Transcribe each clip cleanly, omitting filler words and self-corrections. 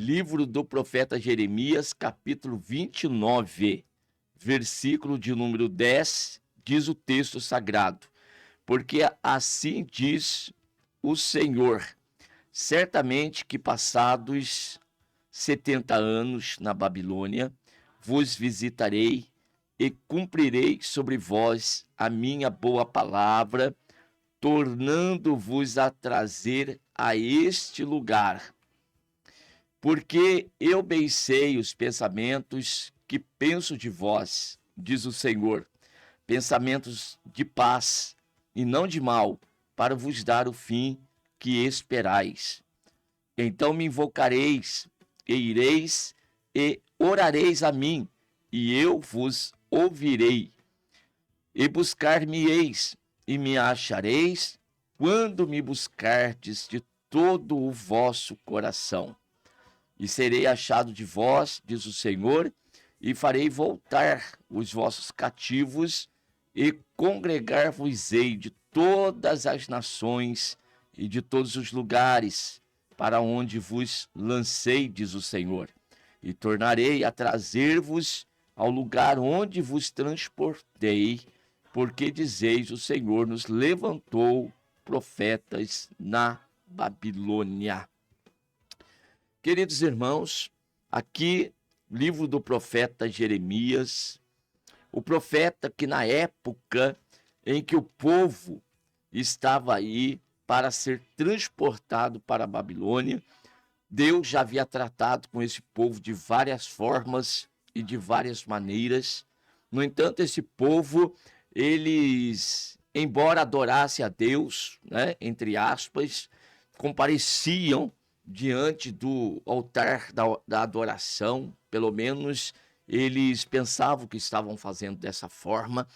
Livro do profeta Jeremias, capítulo 29, versículo de número 10, diz o texto sagrado: porque assim diz o Senhor, certamente que passados 70 anos na Babilônia, vos visitarei e cumprirei sobre vós a minha boa palavra, tornando-vos a trazer a este lugar. Porque eu bem sei os pensamentos que penso de vós, diz o Senhor, pensamentos de paz e não de mal, para vos dar o fim que esperais. Então me invocareis, e ireis, e orareis a mim, e eu vos ouvirei. E buscar-me-eis, e me achareis, quando me buscardes de todo o vosso coração. E serei achado de vós, diz o Senhor, e farei voltar os vossos cativos, e congregar-vos-ei de todas as nações e de todos os lugares para onde vos lancei, diz o Senhor. E tornarei a trazer-vos ao lugar onde vos transportei, porque dizeis, o Senhor nos levantou profetas na Babilônia. Queridos irmãos, aqui, livro do profeta Jeremias, o profeta que na época em que o povo estava aí para ser transportado para a Babilônia, Deus já havia tratado com esse povo de várias formas e de várias maneiras. No entanto, esse povo, eles, embora adorassem a Deus, né, entre aspas, compareciam diante do altar da adoração, pelo menos eles pensavam que estavam fazendo dessa forma,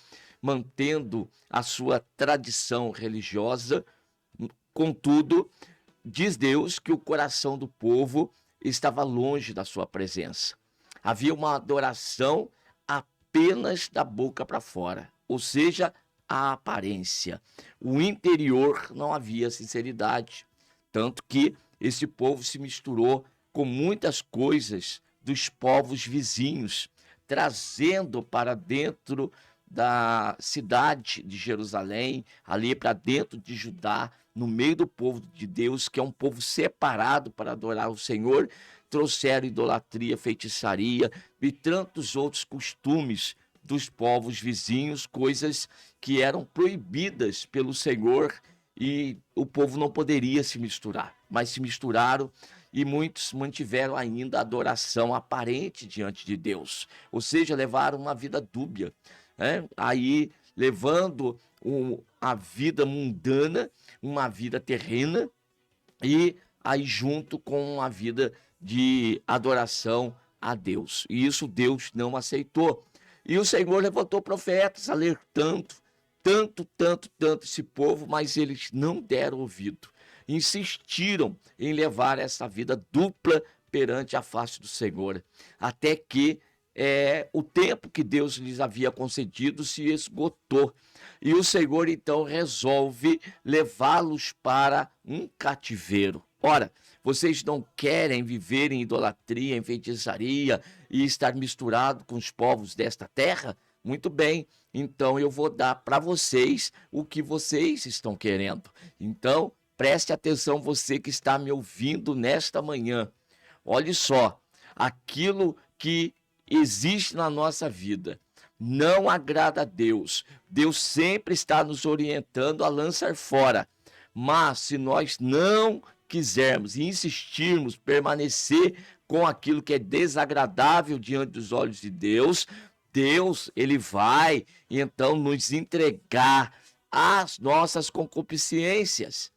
mantendo a sua tradição religiosa. Contudo, diz Deus que o coração do povo estava longe da sua presença. Havia uma adoração apenas da boca para fora, ou seja, a aparência. O interior não havia sinceridade, tanto que esse povo se misturou com muitas coisas dos povos vizinhos, trazendo para dentro da cidade de Jerusalém, ali para dentro de Judá, no meio do povo de Deus, que é um povo separado para adorar o Senhor, trouxeram idolatria, feitiçaria e tantos outros costumes dos povos vizinhos, coisas que eram proibidas pelo Senhor, e o povo não poderia se misturar, mas se misturaram, e muitos mantiveram ainda a adoração aparente diante de Deus, ou seja, levaram uma vida dúbia, né? Aí levando a vida mundana, uma vida terrena, e aí junto com a vida de adoração a Deus. E isso Deus não aceitou. E o Senhor levantou profetas alertando tanto esse povo, mas eles não deram ouvido. Insistiram em levar essa vida dupla perante a face do Senhor, até que o tempo que Deus lhes havia concedido se esgotou. E o Senhor então resolve levá-los para um cativeiro. Ora, vocês não querem viver em idolatria, em feitiçaria e estar misturado com os povos desta terra? Muito bem, então eu vou dar para vocês o que vocês estão querendo. Então, preste atenção, você que está me ouvindo nesta manhã. Olhe só, aquilo que existe na nossa vida não agrada a Deus. Deus sempre está nos orientando a lançar fora. Mas se nós não quisermos e insistirmos, permanecer com aquilo que é desagradável diante dos olhos de Deus, Deus, ele vai então nos entregar as nossas concupiscências.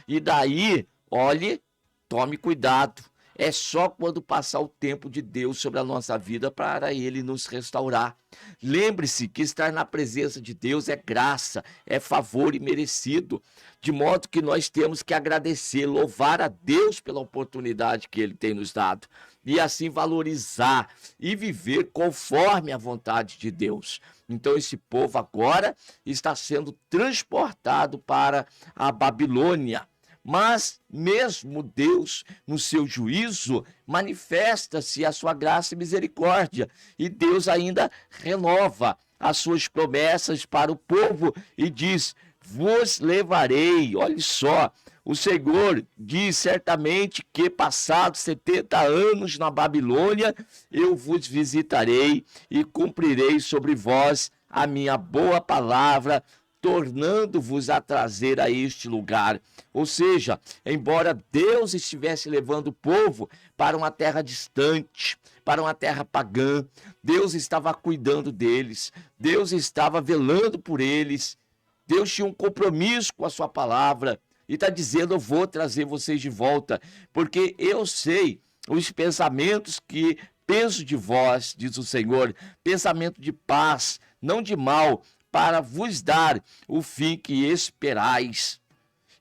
E daí, olhe, tome cuidado. É só quando passar o tempo de Deus sobre a nossa vida para ele nos restaurar. Lembre-se que estar na presença de Deus é graça, é favor e merecido, de modo que nós temos que agradecer, louvar a Deus pela oportunidade que ele tem nos dado, e assim valorizar e viver conforme a vontade de Deus. Então esse povo agora está sendo transportado para a Babilônia, Mas mesmo Deus, no seu juízo, manifesta-se a sua graça e misericórdia. E Deus ainda renova as suas promessas para o povo e diz: vos levarei. Olha só, o Senhor diz certamente que passados 70 anos na Babilônia, eu vos visitarei e cumprirei sobre vós a minha boa palavra, tornando-vos a trazer a este lugar. Ou seja, embora Deus estivesse levando o povo para uma terra distante, para uma terra pagã, Deus estava cuidando deles, Deus estava velando por eles, Deus tinha um compromisso com a sua palavra e está dizendo: eu vou trazer vocês de volta, porque eu sei os pensamentos que penso de vós, diz o Senhor, pensamento de paz, não de mal, para vos dar o fim que esperais.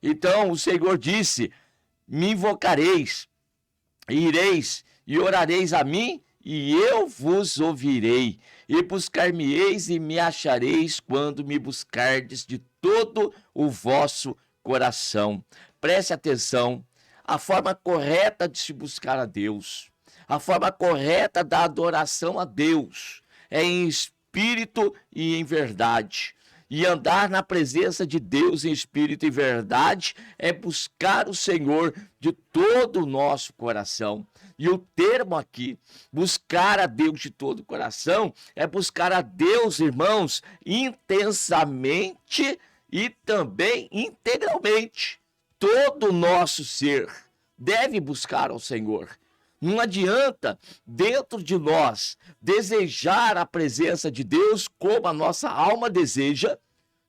Então o Senhor disse: me invocareis, ireis e orareis a mim, e eu vos ouvirei, e buscar-me-eis e me achareis quando me buscardes de todo o vosso coração. Preste atenção, a forma correta de se buscar a Deus, a forma correta da adoração a Deus é em espírito e em verdade. E andar na presença de Deus em espírito e verdade é buscar o Senhor de todo o nosso coração. E o termo aqui, buscar a Deus de todo o coração, é buscar a Deus, irmãos, intensamente e também integralmente. Todo o nosso ser deve buscar ao Senhor. Não adianta, dentro de nós, desejar a presença de Deus como a nossa alma deseja,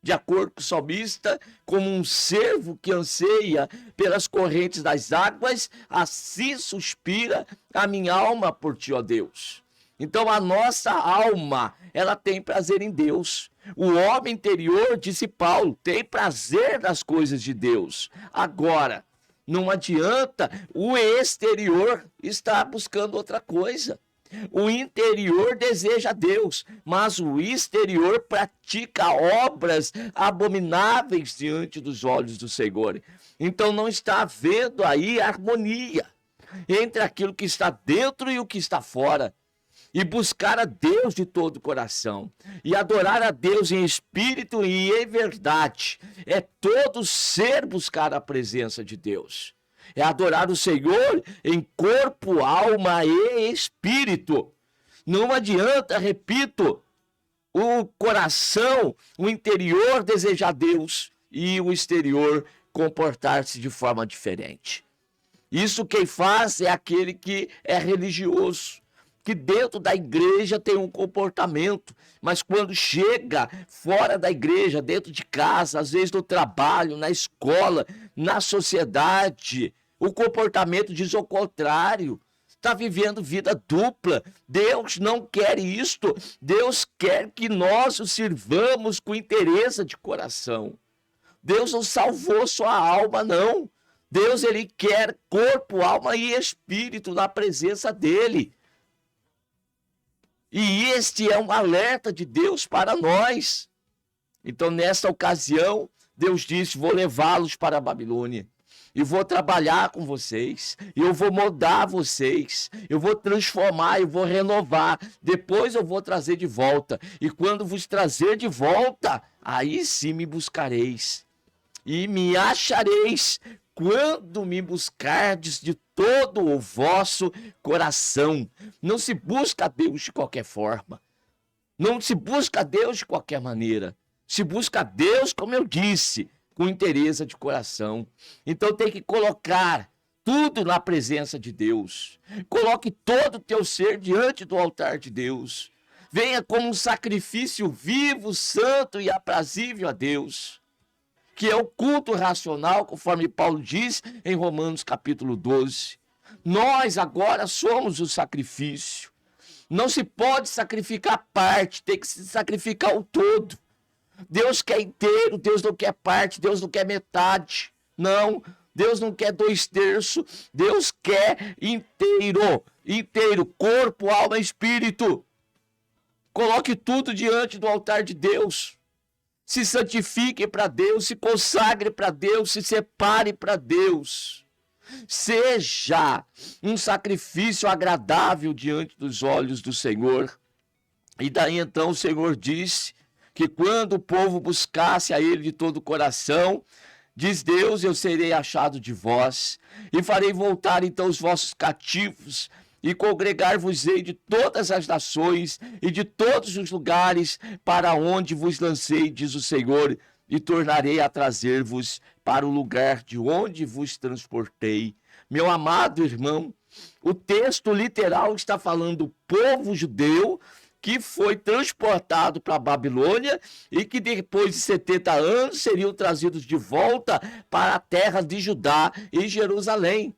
de acordo com o salmista, como um cervo que anseia pelas correntes das águas, assim suspira a minha alma por ti, ó Deus. Então a nossa alma, ela tem prazer em Deus. O homem interior, disse Paulo, tem prazer nas coisas de Deus. Agora, não adianta o exterior estar buscando outra coisa. O interior deseja Deus, mas o exterior pratica obras abomináveis diante dos olhos do Senhor. Então não está havendo aí harmonia entre aquilo que está dentro e o que está fora. E buscar a Deus de todo o coração, e adorar a Deus em espírito e em verdade, é todo ser buscar a presença de Deus. É adorar o Senhor em corpo, alma e espírito. Não adianta, repito, o coração, o interior desejar Deus e o exterior comportar-se de forma diferente. Isso quem faz é aquele que é religioso, que dentro da igreja tem um comportamento, mas quando chega fora da igreja, dentro de casa, às vezes no trabalho, na escola, na sociedade, o comportamento diz o contrário. Está vivendo vida dupla. Deus não quer isto. Deus quer que nós o sirvamos com interesse de coração. Deus não salvou sua alma, não. Deus, ele quer corpo, alma e espírito na presença dele. E este é um alerta de Deus para nós. Então, nessa ocasião, Deus disse: vou levá-los para a Babilônia. E vou trabalhar com vocês. Eu vou moldar vocês. Eu vou transformar, eu vou renovar. Depois eu vou trazer de volta. E quando vos trazer de volta, aí sim me buscareis. E me achareis quando me buscardes de todo o vosso coração. Não se busca a Deus de qualquer forma. Não se busca a Deus de qualquer maneira. Se busca a Deus, como eu disse, com interesse de coração. Então tem que colocar tudo na presença de Deus. Coloque todo o teu ser diante do altar de Deus. Venha como um sacrifício vivo, santo e aprazível a Deus, que é o culto racional, conforme Paulo diz em Romanos capítulo 12. Nós agora somos o sacrifício. Não se pode sacrificar parte, tem que se sacrificar o todo. Deus quer inteiro, Deus não quer parte, Deus não quer metade. Não, Deus não quer 2/3, Deus quer inteiro, inteiro, corpo, alma e espírito. Coloque tudo diante do altar de Deus. Se santifique para Deus, se consagre para Deus, se separe para Deus. Seja um sacrifício agradável diante dos olhos do Senhor. E daí então o Senhor disse que quando o povo buscasse a Ele de todo o coração, diz Deus, eu serei achado de vós, e farei voltar então os vossos cativos, e congregar-vos-ei de todas as nações e de todos os lugares para onde vos lancei, diz o Senhor, e tornarei a trazer-vos para o lugar de onde vos transportei. Meu amado irmão, o texto literal está falando do povo judeu que foi transportado para a Babilônia e que depois de 70 anos seriam trazidos de volta para a terra de Judá e Jerusalém.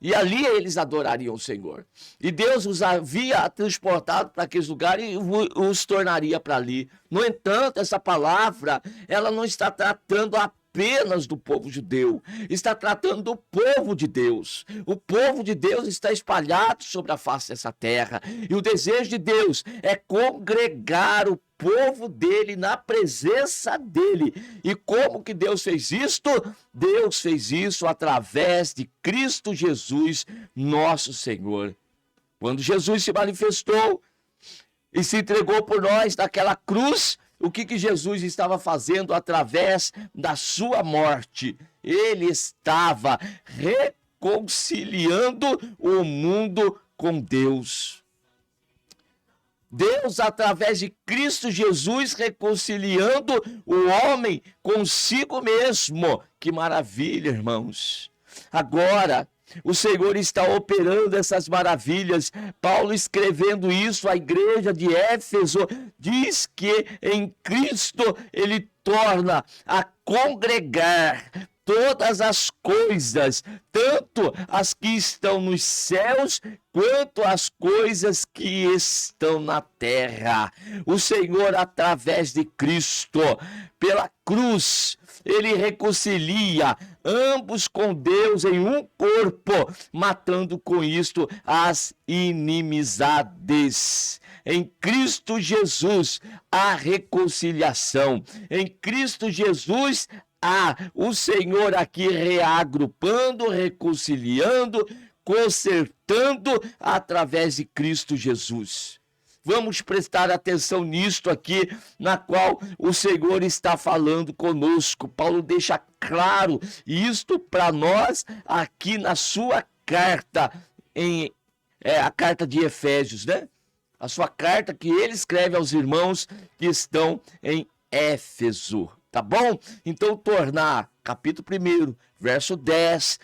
E ali eles adorariam o Senhor. E Deus os havia transportado para aqueles lugares e os tornaria para ali. No entanto, essa palavra, ela não está tratando apenas do povo judeu, está tratando do povo de Deus. O povo de Deus está espalhado sobre a face dessa terra. E o desejo de Deus é congregar o povo dele na presença dele. E como que Deus fez isto? Deus fez isso através de Cristo Jesus, nosso Senhor. Quando Jesus se manifestou e se entregou por nós naquela cruz, o que Jesus estava fazendo através da sua morte? Ele estava reconciliando o mundo com Deus. Deus, através de Cristo Jesus, reconciliando o homem consigo mesmo. Que maravilha, irmãos. Agora, o Senhor está operando essas maravilhas. Paulo, escrevendo isso à igreja de Éfeso, diz que em Cristo ele torna a congregar todas as coisas, tanto as que estão nos céus, quanto as coisas que estão na terra. O Senhor, através de Cristo, pela cruz, ele reconcilia ambos com Deus em um corpo, matando com isto as inimizades. Em Cristo Jesus, há reconciliação. Em Cristo Jesus, o Senhor aqui reagrupando, reconciliando, consertando através de Cristo Jesus. Vamos prestar atenção nisto aqui, na qual o Senhor está falando conosco. Paulo deixa claro isto para nós aqui na sua carta, a carta de Efésios, né? A sua carta que ele escreve aos irmãos que estão em Éfeso. Tá bom? Então, tornar, capítulo 1, verso 10,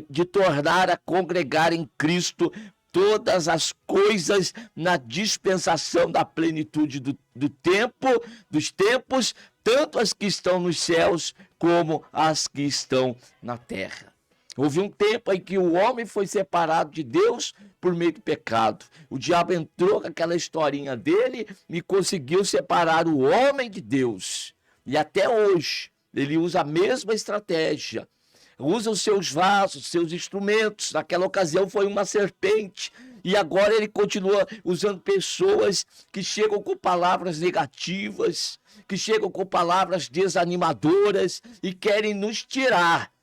de tornar a congregar em Cristo todas as coisas na dispensação da plenitude dos tempos, tanto as que estão nos céus como as que estão na terra. Houve um tempo em que o homem foi separado de Deus por meio do pecado. O diabo entrou com aquela historinha dele e conseguiu separar o homem de Deus. E até hoje, ele usa a mesma estratégia. Usa os seus vasos, seus instrumentos. Naquela ocasião foi uma serpente. E agora ele continua usando pessoas que chegam com palavras negativas, que chegam com palavras desanimadoras e querem nos tirar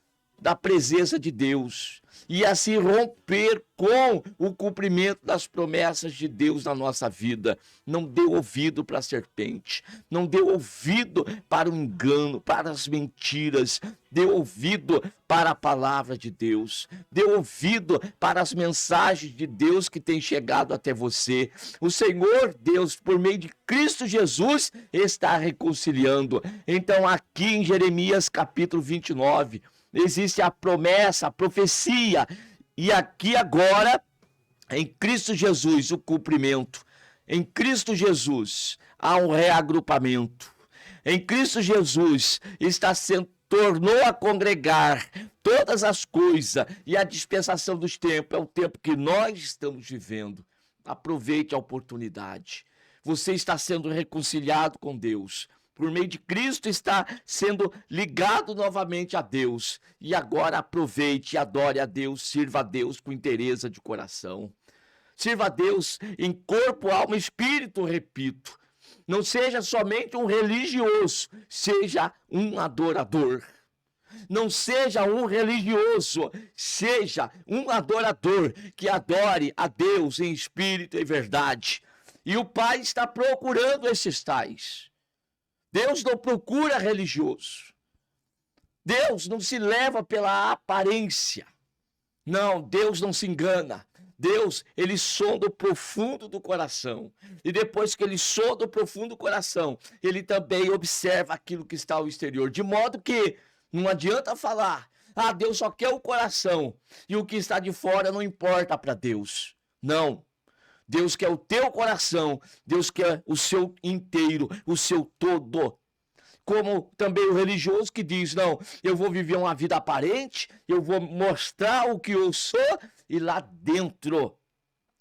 da presença de Deus e assim romper com o cumprimento das promessas de Deus na nossa vida. Não dê ouvido para a serpente, não dê ouvido para o engano, para as mentiras, dê ouvido para a palavra de Deus, dê ouvido para as mensagens de Deus que têm chegado até você. O Senhor Deus, por meio de Cristo Jesus, está reconciliando. Então aqui em Jeremias capítulo 29, existe a promessa, a profecia, e aqui agora, em Cristo Jesus, o cumprimento. Em Cristo Jesus, há um reagrupamento. Em Cristo Jesus, tornou a congregar todas as coisas, e a dispensação dos tempos é o tempo que nós estamos vivendo. Aproveite a oportunidade. Você está sendo reconciliado com Deus. Por meio de Cristo está sendo ligado novamente a Deus. E agora aproveite e adore a Deus, sirva a Deus com inteireza de coração. Sirva a Deus em corpo, alma e espírito, repito. Não seja somente um religioso, seja um adorador. Não seja um religioso, seja um adorador que adore a Deus em espírito e verdade. E o Pai está procurando esses tais. Deus não procura religioso. Deus não se leva pela aparência. Não, Deus não se engana. Deus, ele sonda o profundo do coração. E depois que ele sonda o profundo do coração, ele também observa aquilo que está ao exterior. De modo que não adianta falar, Deus só quer o coração e o que está de fora não importa para Deus. Não. Deus quer o teu coração, Deus quer o seu inteiro, o seu todo. Como também o religioso que diz, não, eu vou viver uma vida aparente, eu vou mostrar o que eu sou, e lá dentro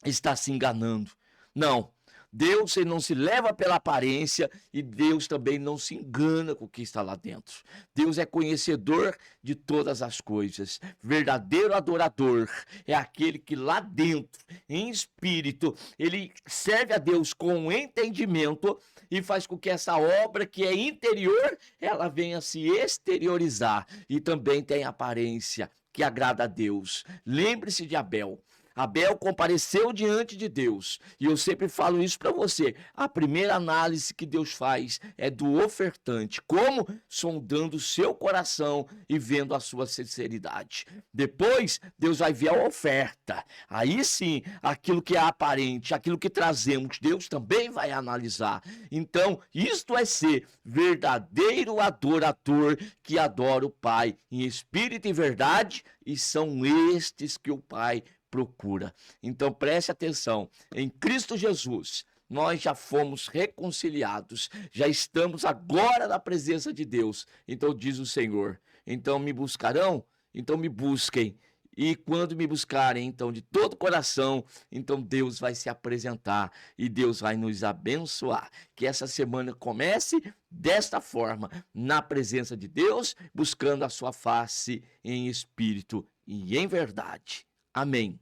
está se enganando. Não, Deus ele não se leva pela aparência e Deus também não se engana com o que está lá dentro. Deus é conhecedor de todas as coisas. Verdadeiro adorador é aquele que lá dentro, em espírito, ele serve a Deus com entendimento e faz com que essa obra que é interior, ela venha se exteriorizar e também tem aparência que agrada a Deus. Lembre-se de Abel. Abel compareceu diante de Deus. E eu sempre falo isso para você. A primeira análise que Deus faz é do ofertante. Como? Sondando o seu coração e vendo a sua sinceridade. Depois, Deus vai ver a oferta. Aí sim, aquilo que é aparente, aquilo que trazemos, Deus também vai analisar. Então, isto é ser verdadeiro adorador que adora o Pai em espírito e verdade. E são estes que o Pai procura. Então preste atenção, em Cristo Jesus nós já fomos reconciliados, já estamos agora na presença de Deus. Então diz o Senhor, então me buscarão, então me busquem, e quando me buscarem, então de todo o coração, então Deus vai se apresentar e Deus vai nos abençoar. Que essa semana comece desta forma, na presença de Deus, buscando a sua face em espírito e em verdade. Amém.